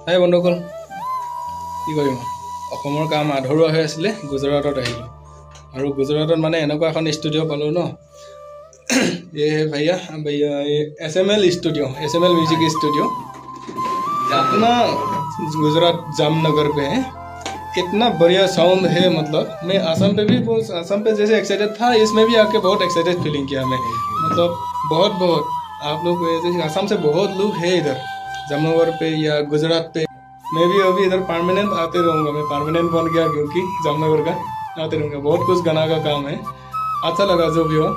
হাই বন্ধুসকল, কি কৰিম অসমৰ কাম আধৰুৱা হৈ আছিলে, গুজৰাটত আহিলোঁ আৰু গুজৰাটত মানে এনেকুৱা এখন ষ্টুডিঅ' পালোঁ ন। ये है भैया ये SML studio, SML music studio अपना गुजरात जामनगर पे है। इतना बढ़िया साउंड है, मतलब मैं असम पे भी असम पे जैसे एक्साइटेड था, इसमें भी आके बहुत एक्साइटेड फीलिंग किया मैं। मतलब बहुत आप लोग जैसे असम से बहुत लोग है इधर जामनगर पे या गुजरात पे। मैं भी अभी इधर परमानेंट आते रहूँगा, मैं परमानेंट बन गया क्योंकि जामनगर का आते रहूँगा। बहुत कुछ गाना का काम है, अच्छा लगा जो भी हो।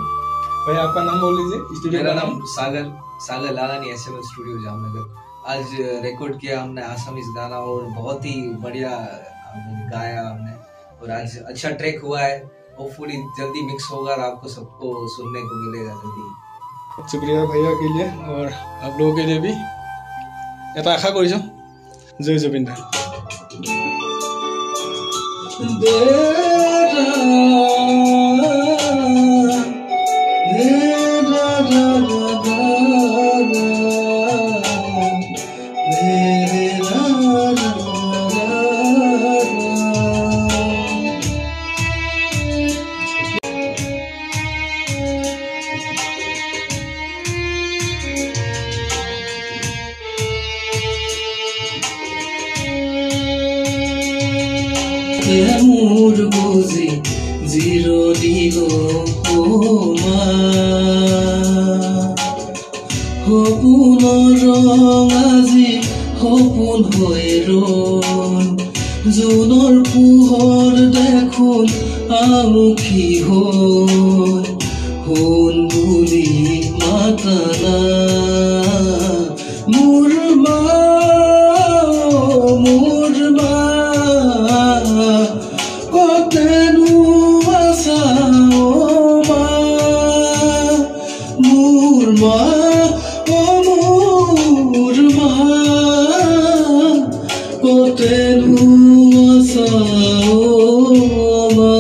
भाई आपका नाम बोल लीजिए। स्टूडियो का नाम सागर लालानी SML स्टूडियो जामनगर। आज रिकॉर्ड किया हमने आसामीज गाना और बहुत ही बढ़िया हमने गाया हमने, और आज अच्छा ट्रैक हुआ है। होपफुली जल्दी मिक्स होगा और आपको सबको सुनने को मिलेगा जल्दी। शुक्रिया भैया के लिए और आप लोगों के लिए भी। এটা আশা কৰিছোঁ, জয় জুবিন দা। মোৰ বুজি জিৰণি লমা সপোনৰ ৰং আজি সপোন হৈ ৰল। জোনৰ পোহৰ দেখোন আউখি হ'ল, সোণ বুলি মাতানা মোৰ মা, মোৰ মা কতেনো আছা অ মা, মোৰ মা অ মোৰ মা কতেনো আছা অ মা।